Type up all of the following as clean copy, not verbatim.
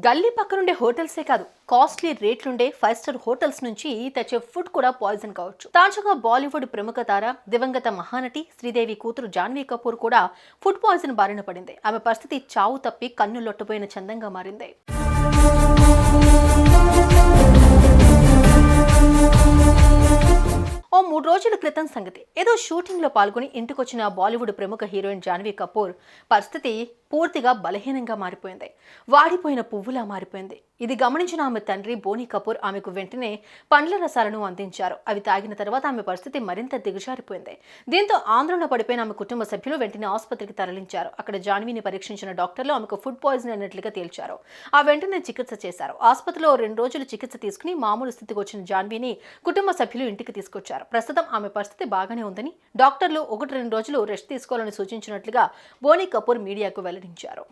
గల్లీ పక్కనుండే హోటల్సే కాదు, costly రేట్లుండే 5 star hotels నుంచి తెచ్చే ఫుడ్ కూడా పాయిజన్ కావచ్చు. తాజాగా బాలీవుడ్ ప్రముఖ తార దివంగత మహానటి శ్రీదేవి కూతురు జాన్వీ కపూర్ కూడా ఫుడ్ పాయిజన్ బారిన పడింది. ఆమె పరిస్థితి చావు తప్పి కన్నులొట్టబోయిన చందంగా మారింది. ఓ 3 రోజుల క్రితం సంగతి. ఏదో షూటింగ్ లో పాల్గొని ఇంటికొచ్చిన బాలీవుడ్ ప్రముఖ హీరోయిన్ జాన్వీ కపూర్ పరిస్థితి పూర్తిగా బలహీనంగా మారిపోయింది. వాడిపోయిన పువ్వులా మారిపోయింది. ఇది గమనించిన ఆమె తండ్రి బోనీ కపూర్ ఆమెకు వెంటనే పండ్ల రసాలను అందించారు. అవి తాగిన తర్వాత ఆమె పరిస్థితి మరింత దిగజారిపోయింది. దీంతో ఆందోళన పడిపోయిన ఆమె కుటుంబ సభ్యులు వెంటనే ఆసుపత్రికి తరలించారు. అక్కడ జాన్వీని పరీక్షించిన డాక్టర్లు ఆమెకు ఫుడ్ పాయిజన్ అయినట్లుగా తేల్చారు. ఆ వెంటనే చికిత్స చేశారు. ఆసుపత్రిలో 2 రోజులు చికిత్స తీసుకుని మామూలు స్థితికి వచ్చిన జాన్వీని కుటుంబ సభ్యులు ఇంటికి తీసుకొచ్చారు. ప్రస్తుతం ఆమె పరిస్థితి బాగానే ఉందని డాక్టర్లు 1-2 రోజులు రెస్ట్ తీసుకోవాలని సూచించినట్లుగా బోనీ కపూర్ మీడియాకు వెల్లడించారు.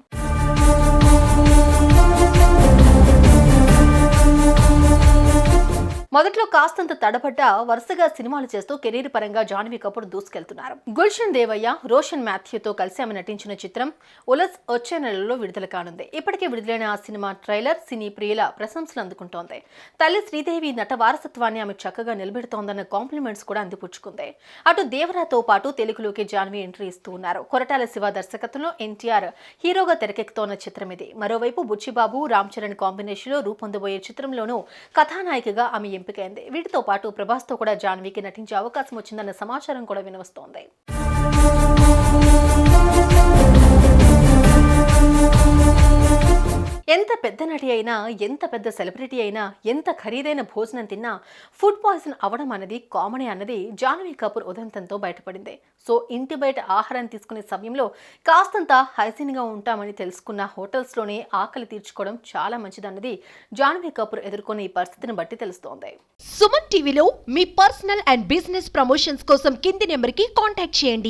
మొదట్లో కాస్తంత తడబడ్డ వరుసగా సినిమాలు చేస్తూ కెరీర్ పరంగా జాన్వీ కపూర్ దూసుకెళ్తున్నారు. గుల్షన్ దేవయ్య, రోషన్ మాథ్యూతో కలిసి ఆమె నటించిన చిత్రం ఉలస్ వచ్చే నెలలో విడుదల కానుంది. ఇప్పటికే విడుదలైన ఆ సినిమా ట్రైలర్ సినీ ప్రియుల ప్రశంసలు అందుకుంటోంది. తల్లి శ్రీదేవి నట వారసత్వాన్ని ఆమె చక్కగా నిలబెడుతోందన్న కాంప్లిమెంట్స్ కూడా అందిపుచ్చుకుంది. అటు దేవరాతో పాటు తెలుగులోకి జాన్వీ ఎంట్రీ ఇస్తూ ఉన్నారు. కొరటాల శివ దర్శకత్వంలో ఎన్టీఆర్ హీరోగా తెరకెక్కుతోన్న చిత్రం ఇది. మరోవైపు బుచ్చిబాబు, రామ్ చరణ్ కాంబినేషన్ లో రూపొందబోయే చిత్రంలోనూ కథానాయికగా ఆమె ఎంపికైంది. వీటితో పాటు ప్రభాస్ తో కూడా జాన్వీకి నటించే అవకాశం వచ్చిందన్న సమాచారం కూడా వినవస్తోంది. ఎంత పెద్ద నటి అయినా, ఎంత పెద్ద సెలబ్రిటీ అయినా, ఎంత ఖరీదైన భోజనం తిన్నా ఫుడ్ పాయిజన్ అవడం అనేది కామనే అన్నది జాన్వీ కపూర్ ఉదంతంతో బయటపడింది. సో ఇంటి బయట ఆహారం తీసుకునే సమయంలో కాస్తంత హైజీన్గా ఉంటామని తెలుసుకున్న హోటల్స్లోనే ఆకలి తీర్చుకోవడం చాలా మంచిదన్నది జాన్వీ కపూర్ ఎదుర్కొన్న ఈ పరిస్థితిని బట్టి తెలుస్తోంది. సుమన్ టీవీలో మీ పర్సనల్ అండ్ బిజినెస్ ప్రమోషన్స్ కోసం కింది నెంబర్కి కాంటాక్ట్ చేయండి.